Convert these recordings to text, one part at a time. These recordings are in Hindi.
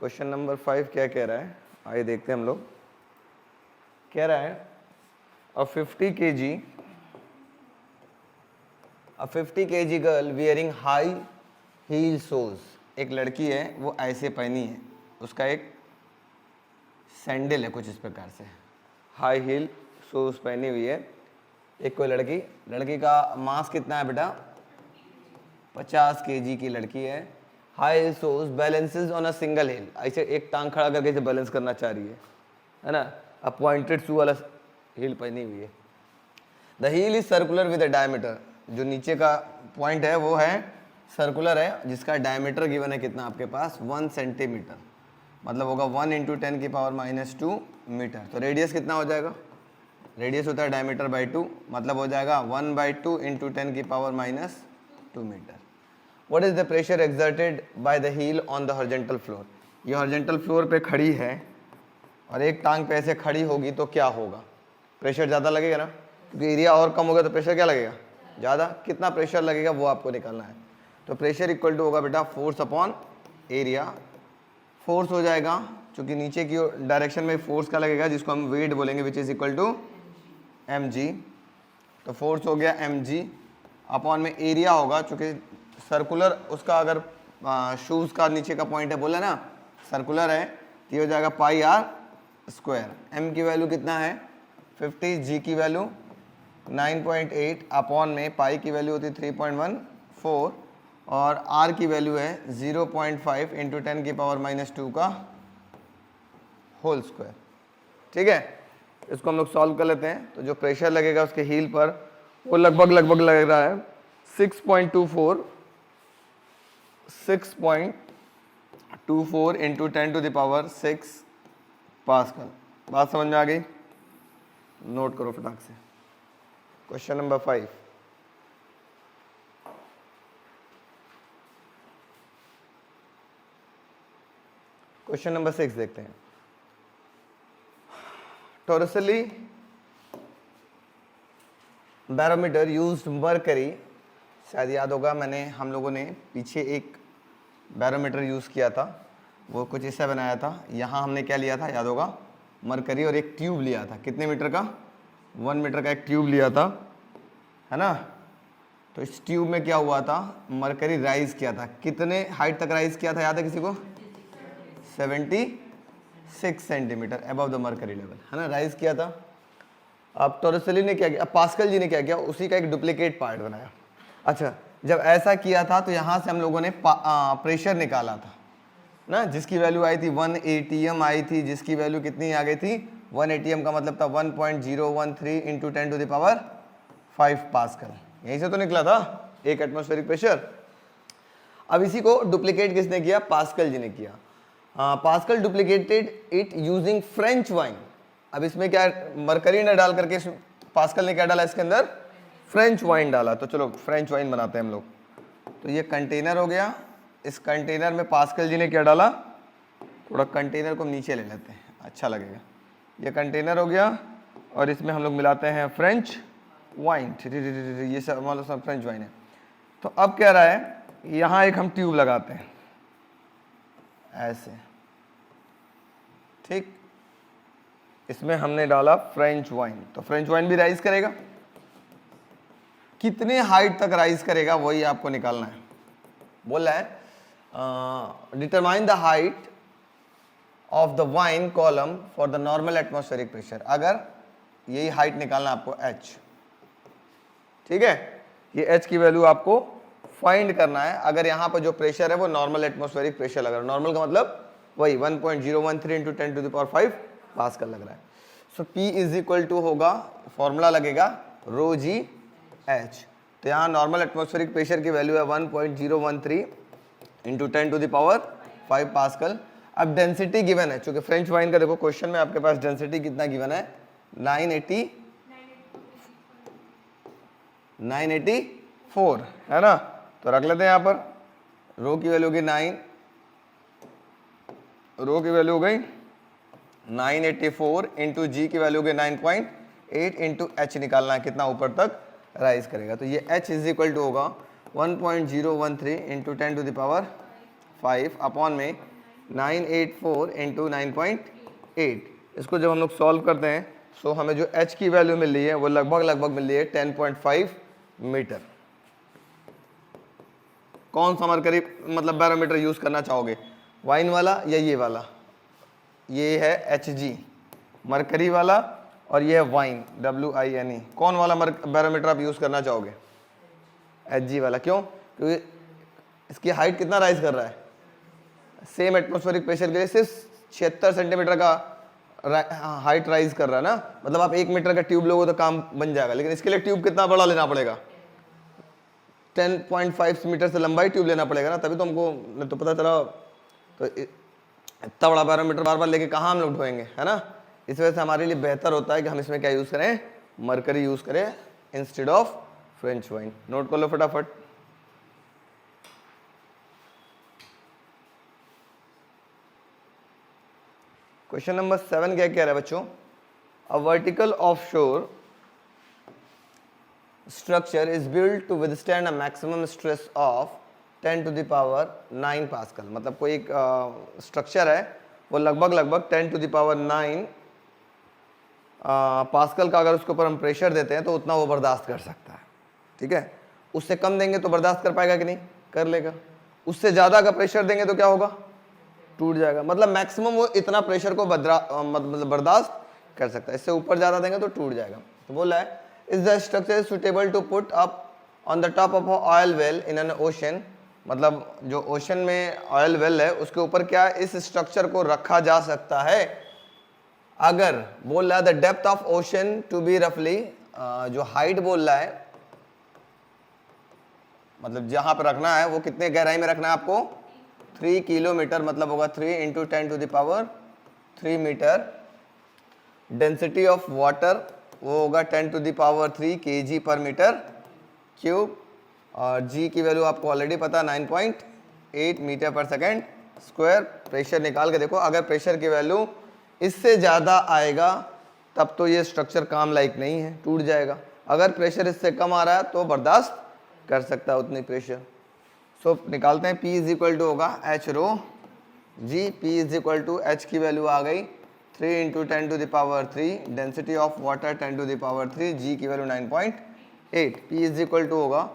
क्वेश्चन नंबर 5 क्या कह रहा है, आइए देखते हैं हम लोग। कह रहा है अ 50 kg girl wearing high heel shoes. एक लड़की है वो ऐसे पहनी है, उसका एक सैंडल है कुछ इस प्रकार से, हाई हील शूज पहनी हुई है एक कोई लड़की। लड़की का मास कितना है बेटा, 50 kg की लड़की है। High heel shoes balances on a single heel, ऐसे एक टांग खड़ा करके इसे बैलेंस करना चाह रही है ना। अपॉइंटेड शू वाला हील पहनी हुई है। The heel is circular with a diameter, जो नीचे का पॉइंट है वो है सर्कुलर है, जिसका डायमीटर गिवन है कितना आपके पास 1 सेंटीमीटर, मतलब होगा 1 × 10⁻² मीटर। तो रेडियस कितना हो जाएगा, रेडियस होता है डायमीटर बाई 2, मतलब हो जाएगा 1/2 × 10⁻² metre. What is the pressure exerted by the heel on the horizontal floor. ये हॉरिजॉन्टल फ्लोर पे खड़ी है और एक टांग पे ऐसे खड़ी होगी तो क्या होगा, प्रेशर ज़्यादा लगेगा ना, क्योंकि एरिया और कम होगा तो प्रेशर क्या लगेगा, ज़्यादा। कितना प्रेशर लगेगा वो आपको निकालना है। तो प्रेशर इक्वल टू होगा बेटा फोर्स अपॉन एरिया। फोर्स हो जाएगा क्योंकि नीचे की डायरेक्शन में फोर्स का लगेगा, जिसको हम वेट बोलेंगे, which is equal to mg। तो फोर्स हो गया mg अपॉन में एरिया होगा, चूँकि सर्कुलर उसका अगर शूज़ का नीचे का पॉइंट है बोला ना सर्कुलर है, तो ये हो जाएगा πr²। m की वैल्यू कितना है 50, g की वैल्यू 9.8 अपॉन में पाई की वैल्यू होती है 3.14 और r की वैल्यू है 0.5 × 10⁻² का होल स्क्वायर। ठीक है, इसको हम लोग सॉल्व कर लेते हैं। तो जो प्रेशर लगेगा उसके हील पर वो लगभग लग रहा है 6.24 × 10⁻6 पास्कल। बात समझ में आ गई, नोट करो फटाक से। क्वेश्चन नंबर 5, क्वेश्चन नंबर 6 देखते हैं। टॉरसली बैरोमीटर यूज्ड मरकरी, शायद याद होगा मैंने हम लोगों ने पीछे एक बैरोमीटर यूज़ किया था, वो कुछ ऐसा बनाया था। यहाँ हमने क्या लिया था याद होगा, मरकरी और एक ट्यूब लिया था। कितने मीटर का, 1 मीटर का एक ट्यूब लिया था, है ना। तो इस ट्यूब में क्या हुआ था, मरकरी राइज किया था। कितने हाइट तक राइज किया था याद है किसी को, 76 centimetre above the mercury level, है ना, राइज किया था। अब टॉरसली ने क्या किया, अब पास्कल जी ने क्या किया, उसी का एक डुप्लीकेट पार्ट बनाया। अच्छा, जब ऐसा किया था तो यहाँ से हम लोगों ने प्रेशर निकाला था ना, जिसकी वैल्यू आई थी 1 atm आई थी, जिसकी वैल्यू कितनी आ गई थी 1 atm का मतलब था 1.013 × 10⁵ पास्कल। यहीं से तो निकला था एक एटमॉस्फेरिक प्रेशर। अब इसी को डुप्लीकेट किसने किया, पास्कल जी ने किया। Pascal duplicated it using French wine. अब इसमें क्या मरकरी ने डाल करके पास्कल ने क्या डाला इसके अंदर, फ्रेंच वाइन डाला। तो चलो फ्रेंच वाइन बनाते हैं हम लोग। तो ये कंटेनर हो गया, इस कंटेनर में पास्कल जी ने क्या डाला, थोड़ा कंटेनर को नीचे ले लेते हैं अच्छा लगेगा। ये कंटेनर हो गया और इसमें हम लोग मिलाते हैं फ्रेंच वाइन। ये सब फ्रेंच वाइन है। तो अब क्या रहा है, यहाँ एक हम ट्यूब लगाते हैं ऐसे, ठीक, इसमें हमने डाला फ्रेंच वाइन। तो फ्रेंच वाइन भी राइज करेगा, कितने हाइट तक राइज करेगा वही आपको निकालना है। बोल रहा है determine the height of the wine column for the normal atmospheric pressure. अगर यही हाइट निकालना आपको h, ठीक है, ये h की वैल्यू आपको फाइंड करना है। अगर यहाँ पर जो प्रेशर है वो नॉर्मल एटमॉस्फेरिक प्रेशर लग रहा है, नॉर्मल का मतलब वही 1.013 × 10⁵ पास्कल लग रहा है। सो P इज इक्वल टू होगा, फॉर्मूला लगेगा ρg/h। तो यहाँ नॉर्मल एटमॉस्फेरिक प्रेशर की वैल्यू है 1.013 × 10⁵ पास्कल। अब डेंसिटी गिवन है, चूंकि फ्रेंच वाइन का देखो क्वेश्चन में आपके पास डेंसिटी कितना गिवन है, 984 है ना। तो रख लेते हैं यहाँ पर, रो की वैल्यू होगी 9, रो की वैल्यू हो गई 984 इंटू जी की वैल्यू हो गई 9.8 इंटू एच निकालना है कितना ऊपर तक राइज करेगा। तो ये h इज इक्वल टू होगा 1.013 इंटू 10⁵ अपॉन में 984 इंटू 9.8। इसको जब हम लोग सॉल्व करते हैं सो हमें जो h की वैल्यू मिल रही है वो लगभग मिल रही है 10.5 मीटर। कौन सा मरकरी मतलब बैरोमीटर यूज करना चाहोगे, वाइन वाला या ये वाला? ये है Hg मरकरी वाला और ये है वाइन WINE। कौन वाला बैरोमीटर आप यूज करना चाहोगे? Hg वाला। क्यों? क्योंकि इसकी हाइट कितना राइज कर रहा है, सेम एटमॉस्फेरिक प्रेशर के लिए सिर्फ 76 सेंटीमीटर का हाइट राइज कर रहा है ना। मतलब आप 1 मीटर का ट्यूब लोगे तो काम बन जाएगा, लेकिन इसके लिए ट्यूब कितना बड़ा लेना पड़ेगा, 10.5 मीटर से लंबाई ट्यूब लेना पड़ेगा ना, तभी तो हमको नहीं तो पता चला। तो इतना बड़ा बैरोमीटर बार बार लेके कहाँ हम लोग ढोएंगे, है ना। इस वजह से हमारे लिए बेहतर होता है कि हम इसमें क्या यूज़ करें, मरकरी यूज़ करें instead of French wine. Note कर लो फटाफट। क्वेश्चन नंबर 7 क्या कह रहा है बच्चों, a vertical offshore structure is built to withstand a maximum stress of 10 to the power 9 pascal. मतलब कोई एक स्ट्रक्चर है वो लगभग 10 to the power 9 पास्कल का अगर उसके ऊपर हम प्रेशर देते हैं तो उतना वो बर्दाश्त कर सकता है, ठीक है। उससे कम देंगे तो बर्दाश्त कर पाएगा कि नहीं, कर लेगा। उससे ज़्यादा का प्रेशर देंगे तो क्या होगा, टूट जाएगा। मतलब मैक्सिमम वो इतना प्रेशर को मतलब बर्दाश्त कर सकता है, इससे ऊपर ज़्यादा देंगे तो टूट जाएगा। तो बोला है is the structure suitable to put up on the top of oil well in an ocean. मतलब जो ओशन में ऑयल वेल है उसके ऊपर क्या इस स्ट्रक्चर को रखा जा सकता है। अगर बोल रहा है the depth of ocean to be रफली, जो हाइट बोल रहा है मतलब जहां पर रखना है वो कितने गहराई में रखना है आपको, 3 किलोमीटर। मतलब होगा 3 into 10 to the power 3 metre. Density of water वो होगा 10 टू द पावर 3 kg पर मीटर क्यूब। और जी की वैल्यू आपको ऑलरेडी पता 9.8 मीटर पर सेकेंड स्क्वायर। प्रेशर निकाल के देखो, अगर प्रेशर की वैल्यू इससे ज़्यादा आएगा तब तो ये स्ट्रक्चर काम लायक नहीं है, टूट जाएगा। अगर प्रेशर इससे कम आ रहा है तो बर्दाश्त कर सकता है उतनी प्रेशर। सो निकालते हैं, P इज इक्वल टू होगा H row ji. P is equal to H की वैल्यू आ गई 3 into 10 to the power 3, density of water 10 to the power 3, जी की value 9.8। P is equal to होगा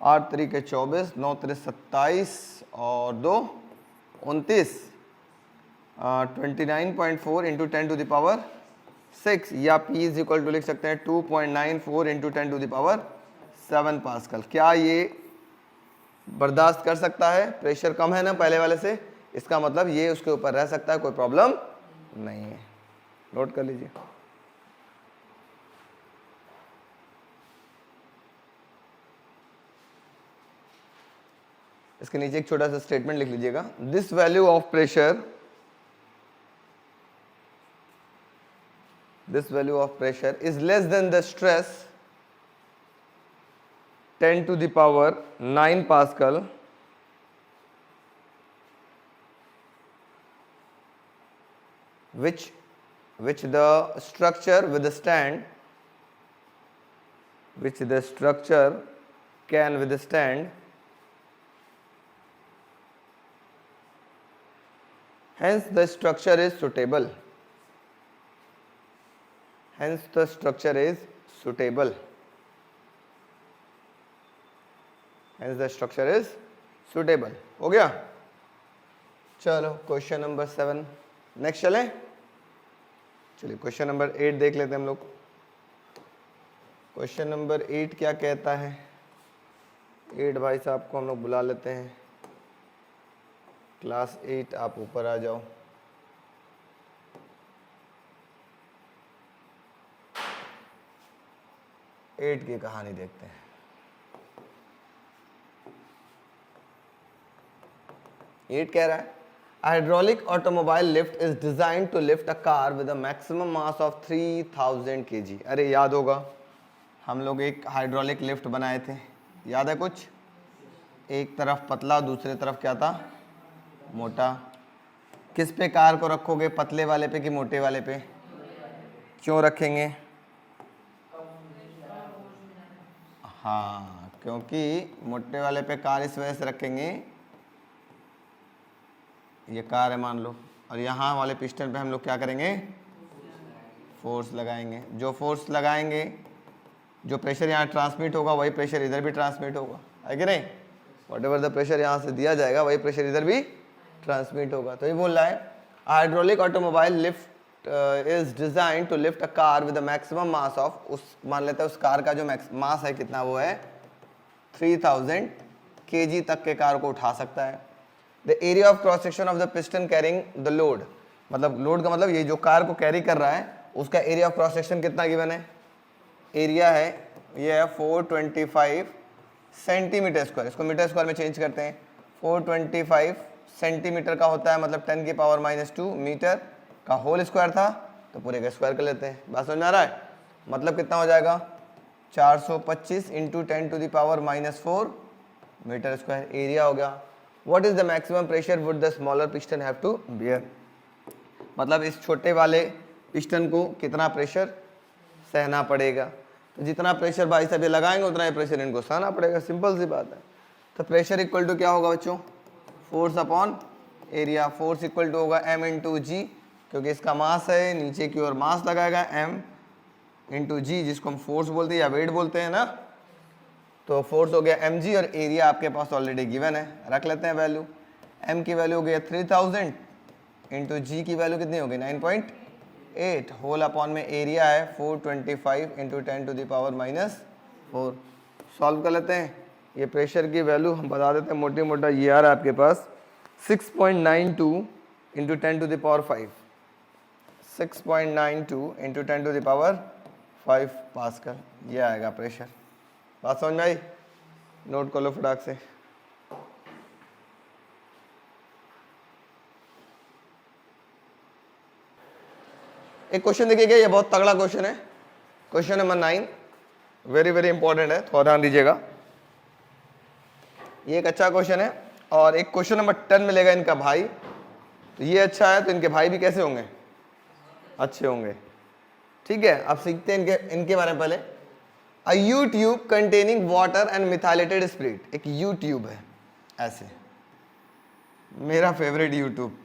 8 3 24, 9 3 27 और 2 29, 29.4 इंटू 10 टू द पावर 6, या P इज इक्वल टू लिख सकते हैं 2.94 into 10 to the power 7 pascal. क्या ये बर्दाश्त कर सकता है, प्रेशर कम है ना पहले वाले से, इसका मतलब ये उसके ऊपर रह सकता है, कोई प्रॉब्लम नहीं है। नोट कर लीजिए। इसके नीचे एक छोटा सा स्टेटमेंट लिख लीजिएगा, this value of pressure, this value of pressure is less than the stress 10 to the power 9 Pascal which the structure withstand, which the structure can withstand, hence the structure is suitable, hence the structure is suitable, hence the structure is suitable। हो गया। चलो क्वेश्चन नंबर 7 नेक्स्ट चलें। चलिए क्वेश्चन नंबर 8 देख लेते हैं हम लोग। क्वेश्चन नंबर 8 क्या कहता है, 8 भाई साहब को हम लोग बुला लेते हैं। क्लास 8 आप ऊपर आ जाओ। एट की कहानी देखते हैं। 8 कह रहा है hydraulic automobile lift is design to lift a car with a maximum mass of 3000 kg। अरे याद होगा हम लोग एक हाइड्रोलिक लिफ्ट बनाए थे, याद है कुछ, एक तरफ पतला दूसरी तरफ क्या था, मोटा। किस पे कार को रखोगे, पतले वाले पे कि मोटे वाले पे? क्यों रखेंगे? हाँ, क्योंकि मोटे वाले पे कार इस वजह से रखेंगे ये कार है मान लो, और यहाँ वाले पिस्टन पे हम लोग क्या करेंगे, फोर्स लगाएंगे। जो फोर्स लगाएंगे, जो प्रेशर यहाँ ट्रांसमिट होगा वही प्रेशर इधर भी ट्रांसमिट होगा, है कि नहीं। वॉट एवर द प्रेशर यहाँ से दिया जाएगा वही प्रेशर इधर भी ट्रांसमिट होगा। तो ये बोल रहा है hydraulic automobile lift is design to lift a car with maximum mass of, उस मान लेते हैं उस कार का जो मास है कितना, वो है 3000 kg तक के कार को उठा सकता है। The area of cross section of the piston carrying the load, मतलब लोड का मतलब ये जो कार को कैरी कर रहा है उसका एरिया ऑफ क्रॉस सेक्शन कितना गिवन है, एरिया है ये है 425 सेंटीमीटर स्क्वायर, इसको मीटर स्क्वायर में चेंज करते हैं। 425 सेंटीमीटर का होता है, मतलब 10 की पावर -2 मीटर का होल स्क्वायर था, तो पूरे का स्क्वायर कर लेते हैं। बात समझ में आ रहा है, मतलब कितना हो जाएगा 425 into 10 to the power -4 metre square area हो गया। What is the maximum pressure would the smaller piston have to bear, मतलब इस छोटे वाले पिस्टन को कितना प्रेशर सहना पड़ेगा। तो जितना प्रेशर भाई साहब ये लगाएंगे उतना ही प्रेशर इनको सहना पड़ेगा, सिंपल सी बात है। तो प्रेशर इक्वल टू क्या होगा बच्चों, force upon area. Force equal to होगा m इंटू जी, क्योंकि इसका मास है, नीचे की ओर मास लगाएगा m इंटू जी, जिसको हम फोर्स बोलते हैं या वेट बोलते हैं ना। तो फोर्स हो गया mg और एरिया आपके पास ऑलरेडी गिवन है, रख लेते हैं वैल्यू। m की वैल्यू हो गया 3000 इंटू जी की वैल्यू कितनी होगी 9.8, होल अपॉन में एरिया है 425 into 10 to the power -4। Solve कर लेते हैं। ये प्रेशर की वैल्यू हम बता देते हैं मोटी मोटा, ये आ रहा है आपके पास 6.92 into 10 to the power 5, 6.92 into 10 to the power 5 pascal, ये आएगा प्रेशर। बात समझ में आई, नोट कर लो फटाक से। एक क्वेश्चन देखिएगा, ये बहुत तगड़ा क्वेश्चन है, question number 9, very very important है, थोड़ा ध्यान दीजिएगा। ये एक अच्छा क्वेश्चन है, और एक क्वेश्चन नंबर 10 मिलेगा इनका भाई, तो ये अच्छा है तो इनके भाई भी कैसे होंगे, अच्छे होंगे। ठीक है, अब सीखते हैं इनके बारे में। पहले a U tube containing water and methylated spirit, एक यू ट्यूब है ऐसे, मेरा फेवरेट यूट्यूब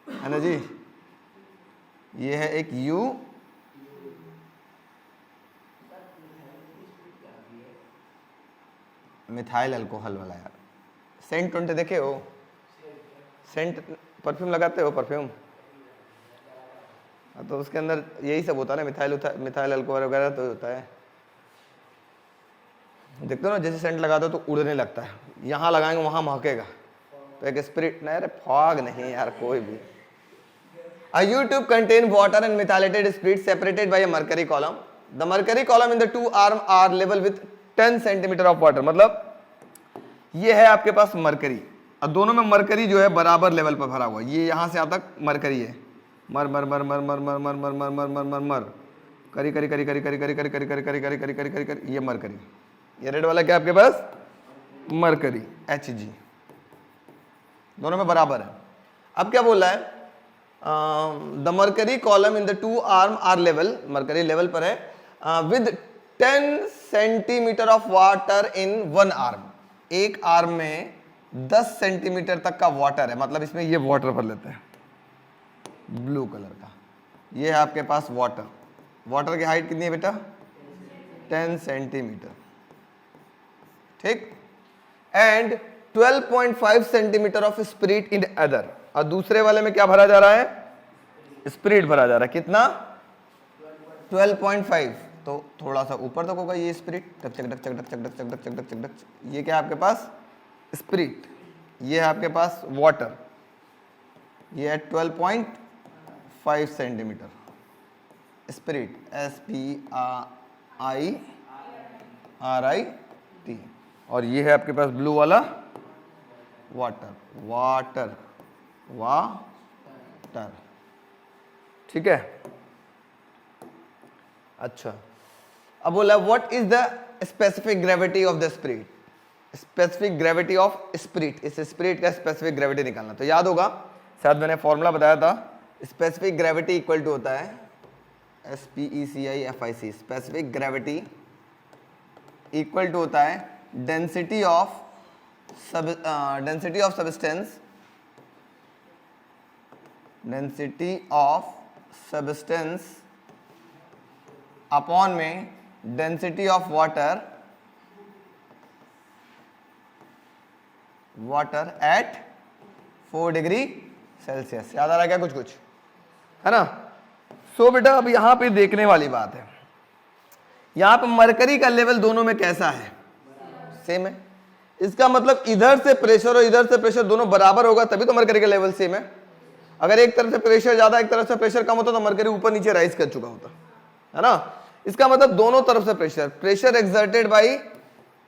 है ना जी, ये है एक यू मिथाइल अल्कोहल वाला, यार सेंट टोंटे देखे हो, सेंट परफ्यूम लगाते हो परफ्यूम, तो उसके अंदर यही सब होता है ना, मिथाइल अल्कोहल वगैरह तो होता है। देखते हो ना, जैसे सेंट लगा दो तो उड़ने लगता है, यहाँ लगाएंगे वहाँ महकेगा, तो एक स्पिरिट नहीं, अरे फॉग नहीं यार, कोई भी। A U-tube contain water and methylated spirit separated by a mercury column. The mercury column in the two arm are level with 10 centimeter of water. मतलब ये है आपके पास मरकरी, और दोनों में मरकरी जो है बराबर लेवल पर भरा हुआ है। ये यहाँ से यहाँ तक मरकरी है, मर मर मर मर मर मर मर मर मर मर मर मर मर करी करी करी करी करी करी करी करी करी करी करी करी करी करी करी, ये मरकरी। ये रेड वाला क्या आपके पास मरकरी Hg, दोनों में बराबर है। अब क्या बोल रहा है, the mercury column in the two arm are level, mercury level पर है, with 10 centimetre of water in one arm, एक आर्म में 10 सेंटीमीटर तक का वाटर है, मतलब इसमें ये वाटर भर लेते हैं ब्लू कलर का, ये है आपके पास वाटर। वाटर की हाइट कितनी है बेटा 10 सेंटीमीटर, ठीक। And 12.5 centimetre of spirit in other, और दूसरे वाले में क्या भरा जा रहा है, स्पिरिट भरा जा रहा है, कितना 12.5, तो थोड़ा सा ऊपर तक होगा ये स्पिरिट, टक चक टक चक टक चक टक चक टक चक टक, ये क्या है आपके पास स्पिरिट, ये है आपके पास वाटर, ये है 12.5 सेंटीमीटर स्पिरिट, SPIRIT, और ये है आपके पास ब्लू वाला वाटर, वाटर वाटर, ठीक है। अच्छा, अब बोला what is the specific gravity of the spirit, specific gravity of spirit, इस स्पिरिट का स्पेसिफिक ग्रेविटी निकालना। तो याद होगा शायद मैंने फॉर्मूला बताया था, स्पेसिफिक ग्रेविटी इक्वल टू होता है SPECIFIC, specific gravity equal to होता है density of substance density of substance upon में density of water at 4 degree Celsius. याद आ रहा है क्या कुछ कुछ, है ना? सो बेटा अब यहां पे देखने वाली बात है, यहां पे मरकरी का लेवल दोनों में कैसा है? सेम है। इसका मतलब इधर से प्रेशर और इधर से प्रेशर दोनों बराबर होगा तभी तो मरकरी का लेवल सेम है। अगर एक तरफ से प्रेशर ज्यादा एक तरफ से प्रेशर कम होता तो मरकरी ऊपर नीचे राइज कर चुका होता, है ना? इसका मतलब दोनों तरफ से pressure exerted by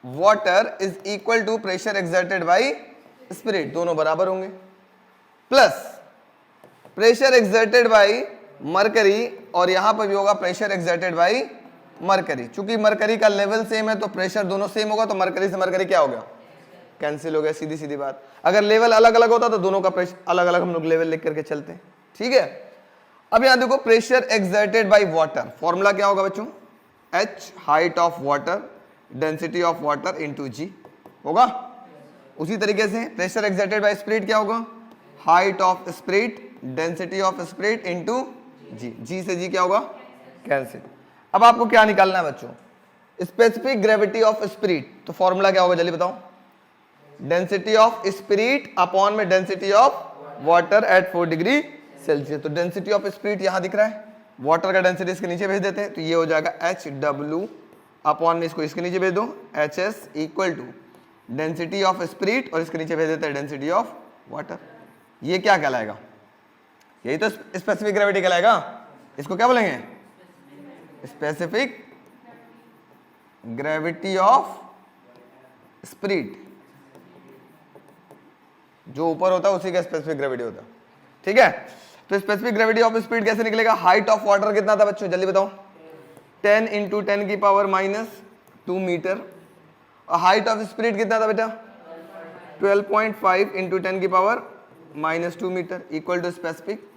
water is equal to pressure exerted by spirit, दोनों बराबर होंगे, plus pressure exerted by mercury और यहां पर भी होगा प्रेशर एक्सर्टेड बाई मरकरी। चूंकि मरकरी का लेवल सेम है तो प्रेशर दोनों सेम होगा, तो मरकरी से मरकरी क्या हो गया? कैंसिल हो गया, सीधी सीधी बात। अगर लेवल अलग अलग होता तो दोनों का प्रेशर अलग अलग हम लोग लेवल लिख करके चलते हैं, ठीक है? अब यहां देखो pressure exerted by water, formula क्या होगा बच्चों? H height of water density of water into G होगा। उसी तरीके से प्रेशर एक्सर्टेड बाय स्पिरिट क्या होगा? Height of spirit density of spirit into G। G से G क्या होगा? कैंसिल। अब आपको क्या निकालना है बच्चों? स्पेसिफिक ग्रेविटी ऑफ स्पिरिट, तो फॉर्मूला क्या होगा जल्दी बताओ? डेंसिटी ऑफ स्पिरिट अपॉन में density of water at 4 degree Celsius. तो डेंसिटी ऑफ स्पिरिट यहां दिख रहा है, वाटर का डेंसिटी इसके नीचे भेज देते हैं, तो ये हो जाएगा HW अपॉन में इसको इसके नीचे भेज दो HS equal to density of spirit और इसके नीचे भेज देते हैं डेंसिटी ऑफ वाटर। ये क्या कहलाएगा? यही तो स्पेसिफिक ग्रेविटी कहलाएगा। इसको क्या बोलेंगे? Specific gravity of spirit. जो ऊपर होता है उसी का स्पेसिफिक ग्रेविटी होता है, ठीक है? तो स्पेसिफिक ग्रेविटी ऑफ स्पिरिट कैसे निकलेगा? हाइट ऑफ वाटर कितना था बच्चों जल्दी बताओ? 10 इंटू 10 की पावर -2 मीटर। और हाइट ऑफ स्पिरिट कितना था बेटा? 12.5 इंटू 10 की power -2 metre equal to specific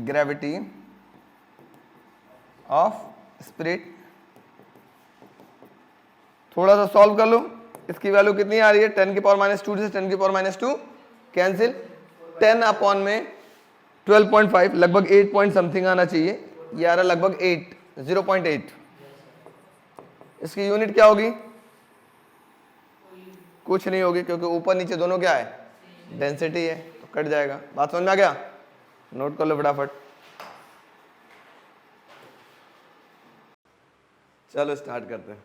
gravity of spirit. थोड़ा सा सॉल्व कर लो, इसकी वैल्यू कितनी आ रही है? 10 की पावर -2 से 10 की पावर -2 कैंसिल, 10 अपॉन में 12.5 लगभग 8 पॉइंट समथिंग आना चाहिए, ये आ रहा लगभग 0.8। इसकी यूनिट क्या होगी? कुछ नहीं होगी क्योंकि ऊपर नीचे दोनों क्या है? डेंसिटी है, तो कट जाएगा। बात समझ में आ गया? नोट कर लो फटाफट। चलो स्टार्ट करते हैं।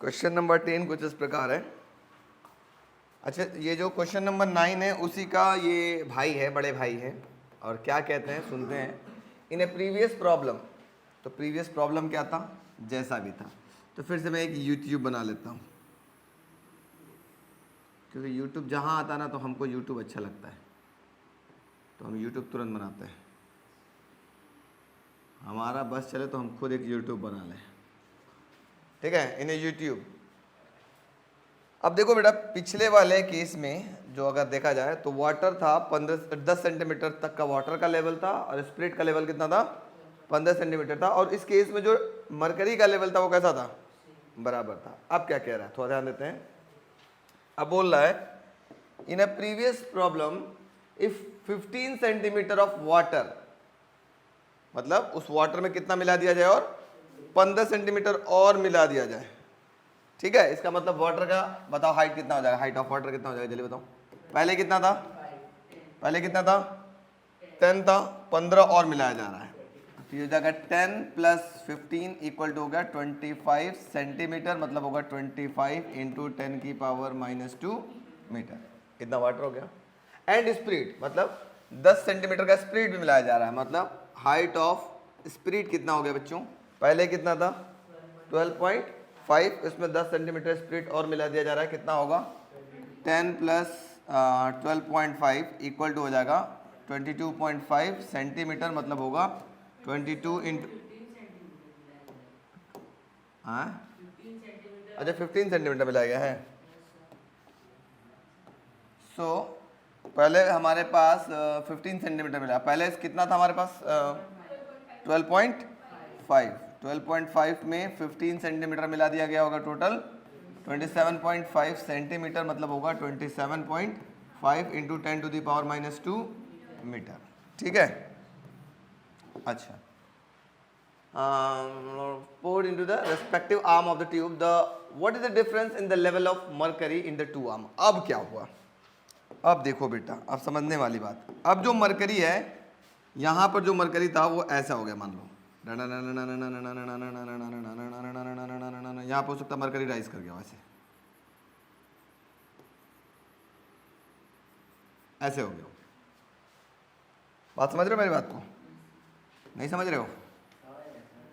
क्वेश्चन नंबर 10 कुछ इस प्रकार है। अच्छा, ये जो क्वेश्चन नंबर 9 है उसी का ये भाई है, बड़े भाई है, और क्या कहते हैं सुनते हैं। इन ए प्रीवियस प्रॉब्लम, तो प्रीवियस प्रॉब्लम क्या था? जैसा भी था। तो फिर से मैं एक यूट्यूब बना लेता हूँ, क्योंकि यूट्यूब जहाँ आता ना तो हमको यूट्यूब अच्छा लगता है, तो हम यूट्यूब तुरंत बनाते हैं। हमारा बस चले तो हम खुद एक यूट्यूब बना लें, ठीक है? इन्हें यूट्यूब। अब देखो बेटा, पिछले वाले केस में जो अगर देखा जाए तो वाटर था 10 सेंटीमीटर तक का वाटर का लेवल था, और स्पिरिट का लेवल कितना था? 15 सेंटीमीटर था। और इस केस में जो मरकरी का लेवल था वो कैसा था? बराबर था। अब क्या कह रहा है थोड़ा ध्यान देते हैं। अब बोल रहा है in a previous problem if 15 centimetre of water, मतलब उस वाटर में कितना मिला दिया जाए? और 15 सेंटीमीटर और मिला दिया जाए, ठीक है? इसका मतलब वाटर का बताओ हाइट कितना हो जाएगा? हाइट ऑफ वाटर कितना हो जाएगा जल्दी बताओ? पहले कितना था? पहले कितना था? 10 था, 15 और मिलाया जा रहा है, तो ये हो जाएगा 10 + 15 इक्वल टू हो गया 25 सेंटीमीटर, मतलब होगा 25 इंटू 10 की पावर -2 मीटर। कितना वाटर हो गया? एंड स्पिरिट मतलब 10 सेंटीमीटर का स्पिरिट भी मिलाया जा रहा है, मतलब हाइट ऑफ स्पिरिट कितना हो गया बच्चों? पहले कितना था? 12.5, इसमें 10 सेंटीमीटर स्पिरिट और मिला दिया जा रहा है, कितना होगा? 10 + 12.5 इक्वल टू हो जाएगा 22.5 सेंटीमीटर, मतलब होगा 22 इंटू, हाँ अच्छा 15 सेंटीमीटर मिलाया गया है। सो पहले हमारे पास 15 सेंटीमीटर मिला, पहले कितना था हमारे पास? 12.5 में 15 सेंटीमीटर मिला दिया गया होगा, टोटल 27.5 सेंटीमीटर मतलब होगा 27.5 इंटू 10⁻⁻2 मीटर। ठीक है, अच्छा। poured into the respective arm of the tube, the what is the difference in the level of mercury in the two arm? अब क्या हुआ, अब देखो बेटा, अब समझने वाली बात। अब जो मरकरी है, यहाँ पर जो मरकरी था वो ऐसा हो गया, मान लो यहाँ पर हो सकता मरकरी राइज कर गया, वैसे ऐसे हो गया। बात समझ रहे हो मेरी बात को? नहीं समझ रहे हो?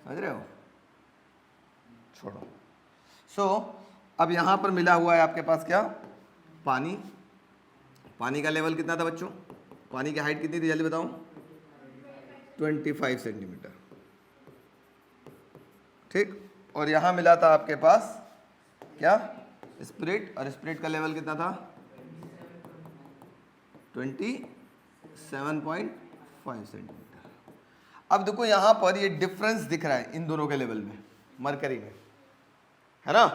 समझ रहे हो? छोड़ो। अब यहाँ पर मिला हुआ है आपके पास क्या, पानी। पानी का लेवल कितना था बच्चों? पानी की हाइट कितनी थी जल्दी बताओ? 25 सेंटीमीटर। ठीक, और यहाँ मिला था आपके पास क्या, स्पिरिट, और स्पिरिट का लेवल कितना था? 27.5 सेंटीमीटर। अब देखो यहाँ पर ये डिफरेंस दिख रहा है इन दोनों के लेवल में, मरकरी में, है ना?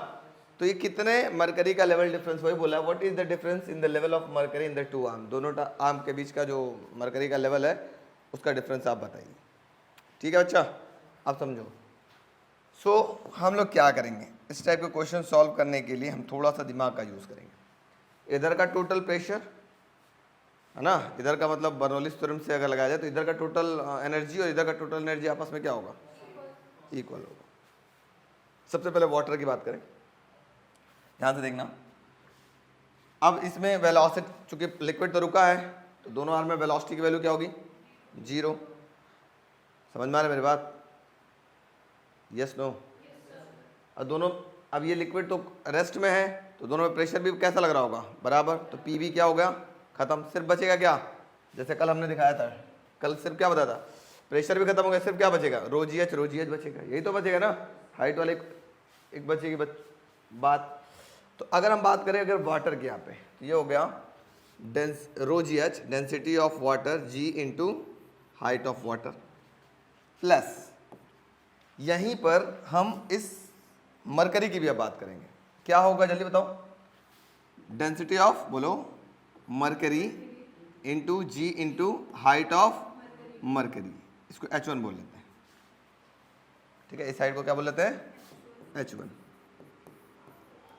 तो ये कितने मरकरी का लेवल डिफरेंस, वही बोला what is the difference in the level of mercury in the two arm, दोनों आर्म के बीच का जो मरकरी का लेवल है उसका डिफरेंस आप बताइए। ठीक है बच्चा, आप समझो। हम लोग क्या करेंगे, इस टाइप के क्वेश्चन सॉल्व करने के लिए हम थोड़ा सा दिमाग का यूज़ करेंगे। इधर का टोटल प्रेशर है ना, इधर का मतलब बर्नौलीज थ्योरम से अगर लगाया जाए तो इधर का टोटल एनर्जी और इधर का टोटल एनर्जी आपस में क्या होगा, इक्वल होगा। सबसे पहले वाटर की बात करें, ध्यान से देखना। अब इसमें वेलोसिटी, चूंकि लिक्विड तो रुका है तो दोनों आर्म में वेलोसिटी की वैल्यू क्या होगी, 0। समझ में आ रहा है मेरी बात? Yes no? और दोनों, अब ये लिक्विड तो रेस्ट में है तो दोनों में प्रेशर भी कैसा लग रहा होगा, बराबर। तो पी भी क्या हो गया, खत्म। सिर्फ बचेगा क्या, जैसे कल हमने दिखाया था, कल सिर्फ क्या बताया था, प्रेशर भी खत्म हो गया, सिर्फ क्या बचेगा, रो जी एच बचेगा। यही तो बचेगा ना, हाइट वाले एक बचेगी बात। तो अगर हम बात करें अगर वाटर की यहाँ पे, तो ये हो गया rho g h, density of water, g into height of water, plus यहीं पर हम इस मरकरी की भी अब बात करेंगे। क्या होगा जल्दी बताओ, डेंसिटी ऑफ, बोलो, mercury into g into height of mercury, इसको H1 बोल लेते हैं। ठीक है, इस साइड को क्या बोल लेते हैं, H1,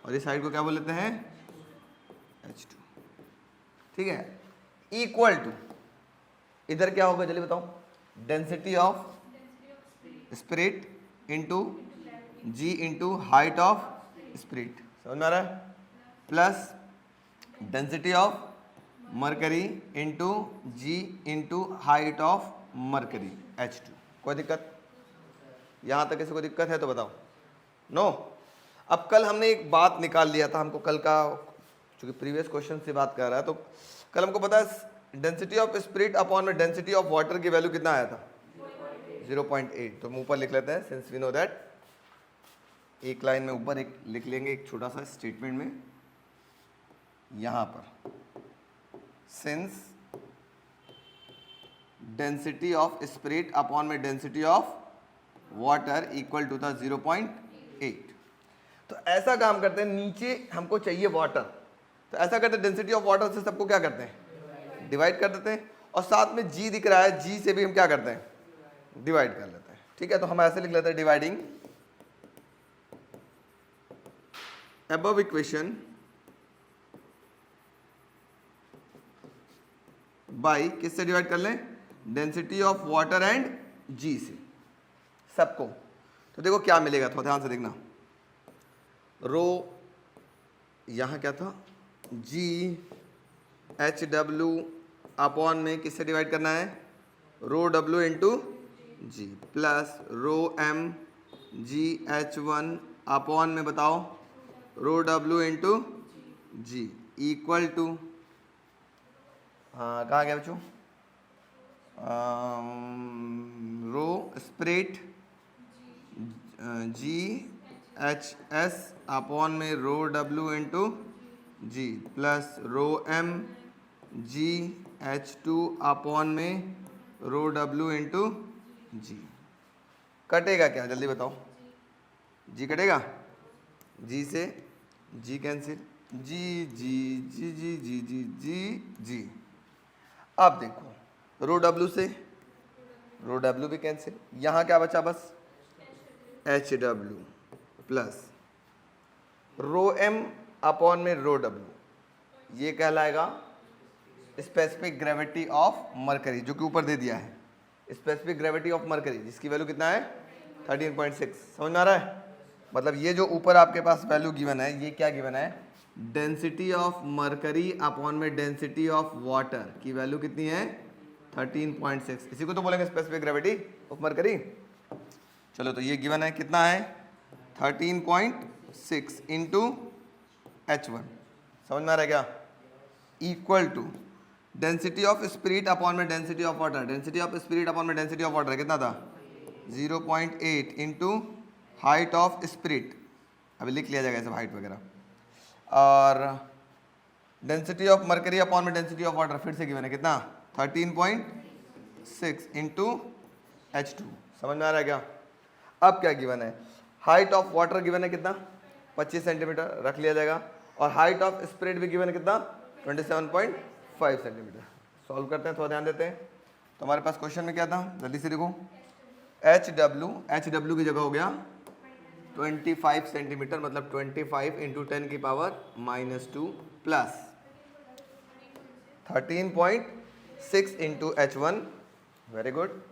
और इस साइड को क्या बोल लेते हैं, H2। ठीक है, इक्वल टू, इधर क्या होगा जल्दी बताओ, density of spirit into g into height of spirit, समझ में आ रहा है, plus density of mercury into g into height of mercury, H2। कोई दिक्कत? यहाँ तक किसी को दिक्कत है तो बताओ, नो? अब कल हमने एक बात निकाल लिया था, हमको कल का, चूंकि प्रीवियस क्वेश्चन से बात कर रहा है तो कल हमको पता है डेंसिटी ऑफ स्पिरिट अपॉन में डेंसिटी ऑफ वाटर की वैल्यू कितना आया था, 0.8। तो हम ऊपर लिख लेते हैं, सिंस वी नो दैट, एक लाइन में ऊपर एक लिख लेंगे, एक छोटा सा स्टेटमेंट में यहाँ पर, since density of spirit upon में density of water equal to था 0.8। तो ऐसा काम करते हैं, नीचे हमको चाहिए वाटर, तो ऐसा करते हैं डेंसिटी ऑफ वाटर से सबको क्या करते हैं, डिवाइड कर देते हैं, और साथ में जी दिख रहा है, जी से भी हम क्या करते हैं, डिवाइड कर लेते हैं। ठीक है, तो हम ऐसे लिख लेते हैं, डिवाइडिंग above इक्वेशन बाई, किससे डिवाइड कर लें, डेंसिटी ऑफ वाटर एंड जी से, सबको। तो देखो क्या मिलेगा, थोड़ा ध्यान से देखना, रो यहाँ क्या था, जी एच डब्ल्यू अपॉन में किससे डिवाइड करना है, रो डब्ल्यू into g, plus rho m g H1 upon में बताओ रो डब्ल्यू इंटू जी, इक्वल टू, हाँ कहाँ गया बच्चों, rho spirit g h s upon में रो डब्ल्यू into g, plus rho m g H2 upon में रो डब्ल्यू इंटू जी। कटेगा क्या जल्दी बताओ, जी कटेगा, जी से जी कैंसिल, जी जी जी जी जी जी जी जी। अब देखो रो डब्ल्यू से रो डब्ल्यू भी कैंसिल, यहाँ क्या बचा बस H W plus rho M upon में रो डब्ल्यू, ये कहलाएगा स्पेसिफिक ग्रेविटी ऑफ मरकरी, जो कि ऊपर दे दिया है। स्पेसिफिक ग्रेविटी ऑफ मरकरी जिसकी वैल्यू कितना है 13.6। समझ में आ रहा है? मतलब ये जो ऊपर आपके पास वैल्यू गिवन है, ये क्या गिवन है, डेंसिटी ऑफ मरकरी अपॉन में डेंसिटी ऑफ वाटर की वैल्यू कितनी है 13.6। इसी को तो बोलेंगे स्पेसिफिक ग्रेविटी ऑफ मरकरी। चलो तो ये गिवन है कितना है 13.6 इंटू H1। समझ में आ रहा है क्या? Equal to density of spirit upon में density of water, density of spirit upon में डेंसिटी ऑफ वाटर कितना था 0.8 इंटू हाइट ऑफ स्पिरिट, अभी लिख लिया जाएगा ऐसे हाइट वगैरह, और डेंसिटी ऑफ मरकरी अपॉन में डेंसिटी ऑफ वाटर फिर से गिवन है कितना 13.6 इंटू H2। समझ में आ रहा है क्या? अब क्या गिवन है, हाइट ऑफ वाटर गिवन है कितना 25 सेंटीमीटर, रख लिया जाएगा, और हाइट ऑफ स्पिरिट भी गिवन है कितना 27.5 सेंटीमीटर। सॉल्व करते हैं, थोड़ा ध्यान देते हैं। तो हमारे पास क्वेश्चन में क्या था, जल्दी से देखो, एच डब्ल्यू की जगह हो गया 25 सेंटीमीटर, मतलब 25 इंटू 10 की power -2 plus 13.6 into H1, very good,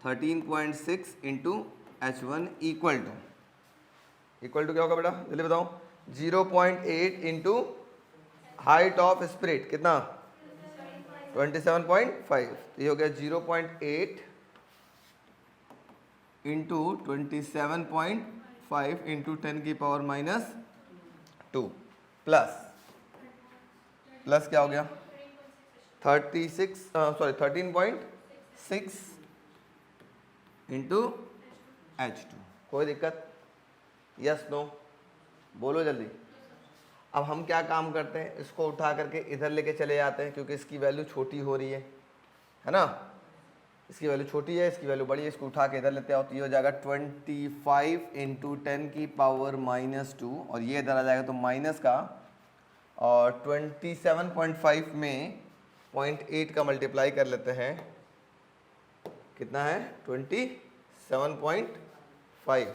13.6 into H1 equal to क्या होगा बेटा जल्दी बताओ, 0.8 इंटू हाइट ऑफ स्पिरिट कितना 27.5, ये हो गया 0.8 इंटू 27.5 इंटू 10 की पावर -2 प्लस क्या हो गया 13.6 इंटू H2। कोई दिक्कत? यस नो बोलो जल्दी। अब हम क्या काम करते हैं, इसको उठा करके इधर लेके चले जाते हैं, क्योंकि इसकी वैल्यू छोटी हो रही है ना, इसकी वैल्यू छोटी है, इसकी वैल्यू बड़ी है, इसको उठा के इधर लेते हैं, तो ये हो जाएगा 25 इंटू 10 की पावर -2, और ये इधर आ जाएगा तो माइनस का, और 27.5 में 0.8 का मल्टीप्लाई कर लेते हैं, कितना है 27.5,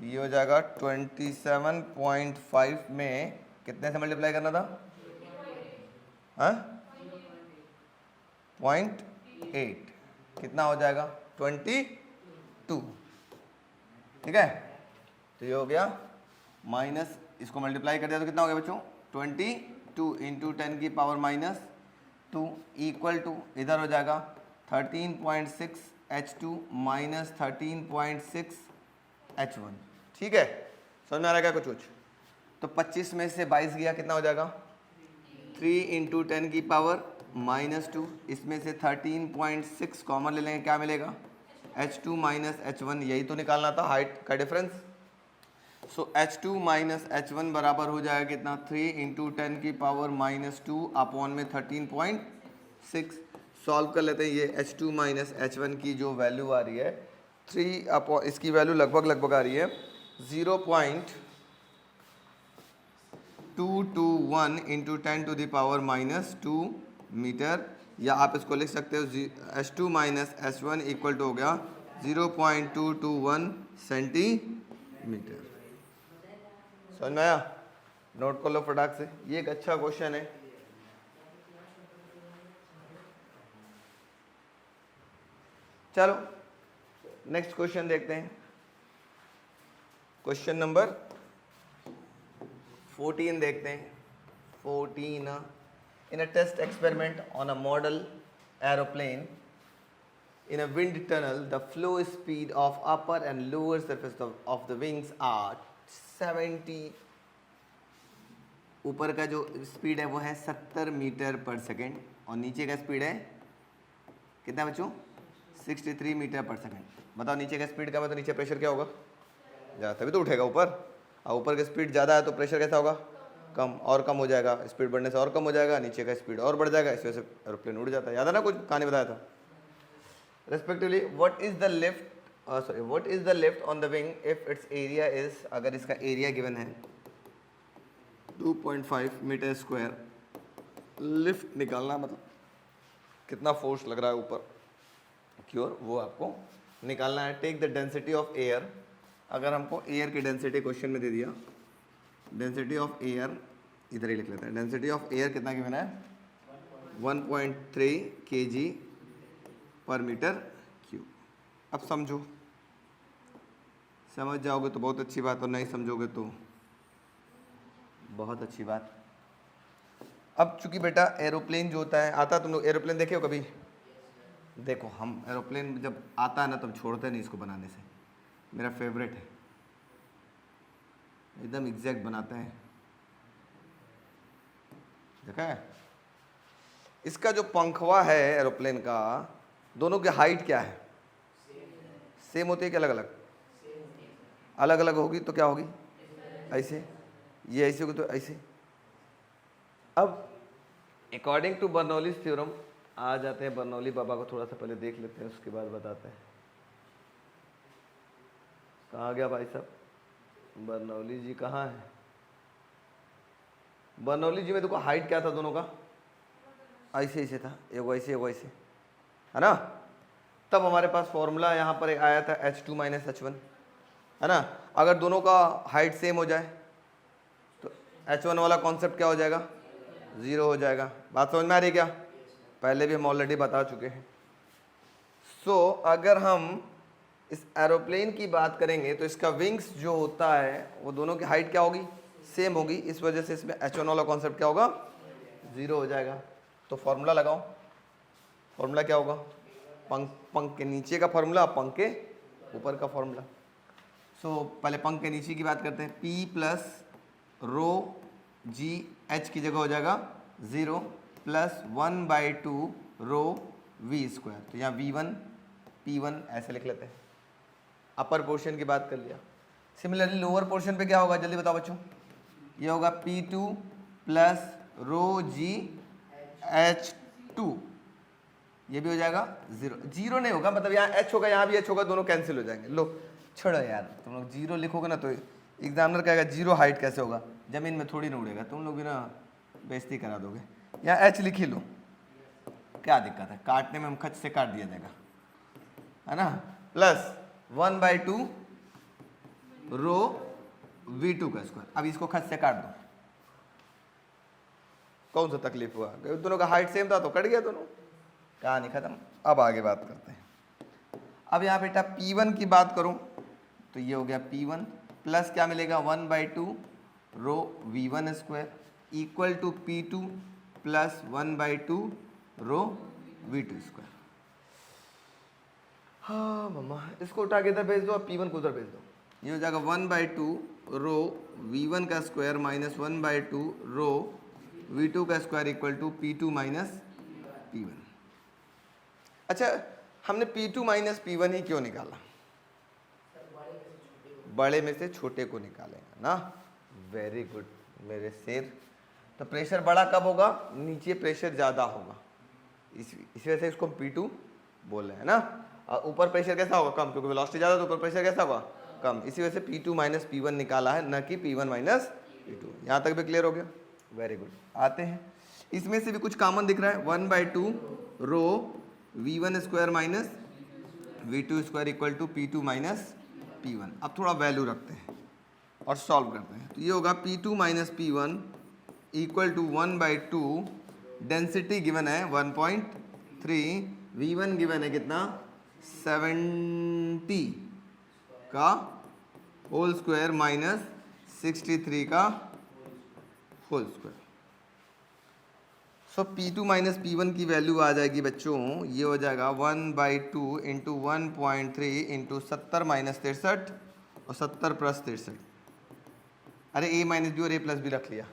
ये हो जाएगा 27.5 में कितने से मल्टीप्लाई करना था, हाँ 0.8, कितना हो जाएगा 22, ठीक है। तो ये हो गया माइनस, इसको मल्टीप्लाई कर दिया तो कितना हो गया बच्चों 22 इंटू 10 की पावर -2 इक्वल टू इधर हो जाएगा 13.6 H2 माइनस 13.6 H1, ठीक है। समझ में आ रहा है क्या कुछ? तो 25 में से 22 गया कितना हो जाएगा 3 इंटू 10 की पावर -2, इसमें से 13.6 कॉमन ले लेंगे, क्या मिलेगा H2 माइनस H1, यही तो निकालना था हाइट का डिफरेंस। सो H2 माइनस H1 बराबर हो जाएगा कितना 3 इंटू 10 की पावर -2 अपॉन में 13.6। सॉल्व कर लेते हैं, ये H2 माइनस H1 की जो वैल्यू आ रही है 3 अपॉन, इसकी वैल्यू लगभग आ रही है 0.221 into 10 to the power -2 metre, या आप इसको लिख सकते हो H2 minus H1 equal to हो गया 0.221 सेंटीमीटर। समझ में आया? नोट कर लो फटाक से, ये एक अच्छा क्वेश्चन है। चलो नेक्स्ट क्वेश्चन देखते हैं, क्वेश्चन नंबर 14 देखते हैं। 14, in a test experiment on a model aeroplane in a wind tunnel, the flow speed of upper and lower surface of the wings are 70, ऊपर का जो स्पीड है वो है 70 मीटर पर सेकेंड, और नीचे का स्पीड है कितना बच्चों 63 मीटर पर सेकेंड। बताओ नीचे का स्पीड कम है तो नीचे प्रेशर क्या होगा, ज़्यादा, तभी तो उठेगा ऊपर, और ऊपर का स्पीड ज़्यादा है तो प्रेशर कैसा होगा कम, और कम हो जाएगा, स्पीड बढ़ने से और कम हो जाएगा, नीचे का स्पीड और बढ़ जाएगा, इस वजह से एरोप्लेन उड़ जाता है। याद है ना, कुछ कहानी बताया था। Respectively what is the lift sorry, what is the lift on the wing if it's area is, अगर इसका एरिया गिवन है 2.5 मीटर स्क्वायर, लिफ्ट निकालना मतलब कितना फोर्स लग रहा है ऊपर की ओर, वो आपको निकालना है। Take the density of air, अगर हमको एयर की डेंसिटी क्वेश्चन में दे दिया, डेंसिटी ऑफ एयर इधर ही लिख लेते हैं, डेंसिटी ऑफ एयर कितना गिवन है 1.3 kg पर मीटर क्यूब। अब समझो, समझ जाओगे तो बहुत अच्छी बात, और नहीं समझोगे तो बहुत अच्छी बात। अब चूंकि बेटा एरोप्लेन जो होता है, आता, तुम लोग एरोप्लेन देखे हो कभी? देखो, हम एरोप्लेन जब आता है ना तब छोड़ते नहीं इसको बनाने से, मेरा फेवरेट है, एकदम एग्जैक्ट बनाते हैं, देखा है? इसका जो पंखवा है एरोप्लेन का, दोनों की हाइट क्या है? सेम होती है कि अलग अलग? अलग अलग होगी तो क्या होगी? ऐसे, ये ऐसे होगी तो ऐसे। अब अकॉर्डिंग टू बर्नौलीज थ्योरम, आ जाते हैं बर्नौली बाबा को थोड़ा सा पहले देख लेते हैं, उसके बाद बताते हैं। कहाँ गया भाई साहब? बर्नौली जी कहाँ है? बर्नौली जी में देखो हाइट क्या था दोनों का? ऐसे ऐसे था, एगो ऐसे एगो ऐसे, है ना? तब हमारे पास फॉर्मूला यहाँ पर आया था H2 - H1, है ना? अगर दोनों का हाइट सेम हो जाए तो H1 वाला कॉन्सेप्ट क्या हो जाएगा? 0 हो जाएगा। बात समझ में आ रही है क्या? पहले भी हम ऑलरेडी बता चुके हैं। सो अगर हम इस एरोप्लेन की बात करेंगे तो इसका विंग्स जो होता है वो दोनों की हाइट क्या होगी? सेम होगी। इस वजह से इसमें H1 वाला कॉन्सेप्ट क्या होगा? 0 हो जाएगा। तो फॉर्मूला लगाओ, फॉर्मूला क्या होगा? पंख के नीचे का फॉर्मूला, पंख के ऊपर का फॉर्मूला। सो पहले पंख के नीचे की बात करते हैं। P प्लस रो जी, H की जगह हो जाएगा 0 प्लस 1/2 रो V स्क्वायर। तो यहाँ V1 P1 ऐसे लिख लेते हैं। अपर पोर्शन की बात कर लिया। सिमिलरली लोअर पोर्शन पे क्या होगा? जल्दी बताओ बच्चों। ये होगा P2 प्लस रो जी H2, ये भी हो जाएगा 0। 0 नहीं होगा, मतलब यहाँ H होगा, यहाँ भी H होगा, दोनों कैंसिल हो जाएंगे। लो छोड़ो यार, तुम लोग 0 लिखोगे ना तो एग्जामिनर कहेगा 0 हाइट कैसे होगा? जमीन में थोड़ी ना उड़ेगा, तुम लोग भी ना बेइज्जती करा दोगे। यहाँ H लिख ही लो, क्या दिक्कत है? काटने में हम खच से काट दिया जाएगा, है ना? प्लस 1/2 रो V2 का स्क्वायर। अब इसको खच से काट दो, कौन सा तकलीफ हुआ? दोनों का हाइट सेम था तो कट गया दोनों, कहानी खत्म। अब आगे बात करते हैं। अब यहाँ बेटा P1 की बात करूं तो ये हो गया P1 प्लस क्या मिलेगा? 1/2 rho V1 square equal to P2 plus 1/2 rho V2 square. हाँ मम्मा, इसको उठा के इधर भेज दो, अब P1 को उधर भेज दो। ये हो जाएगा 1/2 रो V1 का स्क्वायर माइनस 1/2 रो V2 का square equal to P2 minus P1। अच्छा, हमने P2 माइनस P1 ही क्यों निकाला? बड़े में से छोटे को निकालेंगे ना। वेरी गुड मेरे शेर। तो प्रेशर बड़ा कब होगा? नीचे प्रेशर ज़्यादा होगा, इसी वजह से इसको P2 बोल रहे हैं ना। और ऊपर प्रेशर कैसा होगा? कम, क्योंकि वेलोसिटी ज़्यादा, तो ऊपर प्रेशर कैसा होगा? कम। इसी वजह से P2 माइनस P1 निकाला है, न कि P1 माइनस P2। यहाँ तक भी क्लियर हो गया? Very good. आते हैं, इसमें से भी कुछ कॉमन दिख रहा है। 1/2 rho V1 square minus V2 square equal to P2 minus P1। अब थोड़ा वैल्यू रखते हैं और सॉल्व करते हैं। तो ये होगा P2 minus P1 equal to 1/2, density given है 1.3, V1 गिवन है कितना? 70 का होल स्क्वायर माइनस 63 का होल स्क्वायर। सो P2 माइनस P1 की वैल्यू आ जाएगी बच्चों, ये हो जाएगा 1/2 इंटू 1.3 इंटू 70 माइनस 63 और 70 प्लस 63। अरे A माइनस बी और A प्लस बी रख लिया,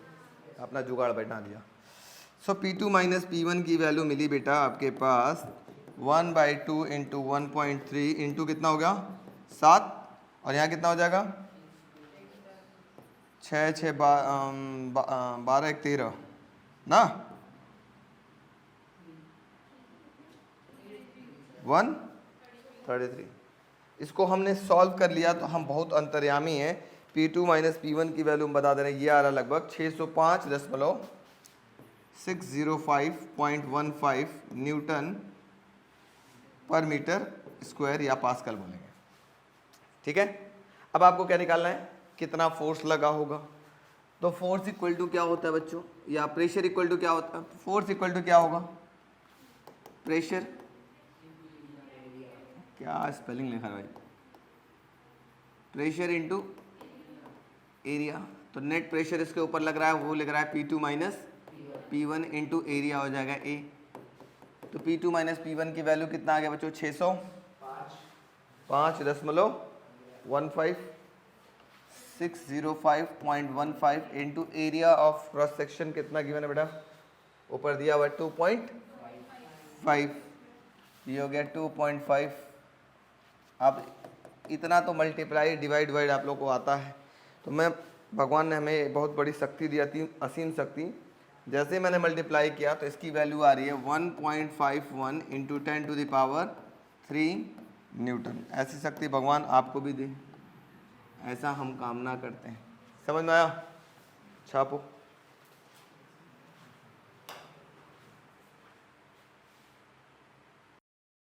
अपना जुगाड़ बैठा दिया। सो P2 माइनस P1 की वैल्यू मिली बेटा आपके पास 1/2 इंटू 1.3 इंटू कितना हो गया? 7, और यहाँ कितना हो जाएगा? 6 6 12 1 13 ना, 133। इसको हमने सॉल्व कर लिया तो हम बहुत अंतर्यामी हैं। P2 माइनस P1 की वैल्यू हम बता दे रहे हैं, ये आ रहा लगभग 605.605.15 न्यूटन पर मीटर स्क्वायर या पास्कल बोलेंगे। ठीक है, अब आपको क्या निकालना है, कितना फोर्स लगा होगा। तो फोर्स इक्वल टू क्या होता है बच्चों, या प्रेशर इक्वल टू क्या होता है, फोर्स इक्वल टू क्या होगा, प्रेशर, क्या स्पेलिंग लिखा है भाई, प्रेशर इनटू एरिया। तो नेट प्रेशर इसके ऊपर लग रहा है, वो लग रहा है P2 minus P1 into area हो जाएगा A। तो P2 माइनस P1 की वैल्यू कितना आ गया बच्चों, 605.15 605.15 into area of cross section कितना गिवन है बेटा, ऊपर दिया हुआ 2.5, ये हो गया 2.5। अब इतना तो मल्टीप्लाई डिवाइड आप लोग को आता है। तो मैं, भगवान ने हमें बहुत बड़ी शक्ति दी थी, असीम शक्ति। जैसे मैंने मल्टीप्लाई किया तो इसकी वैल्यू आ रही है 1.51 इंटू 10⁻³ न्यूटन। ऐसी शक्ति भगवान आपको भी दे, ऐसा हम कामना करते हैं। समझ में आया, छापो।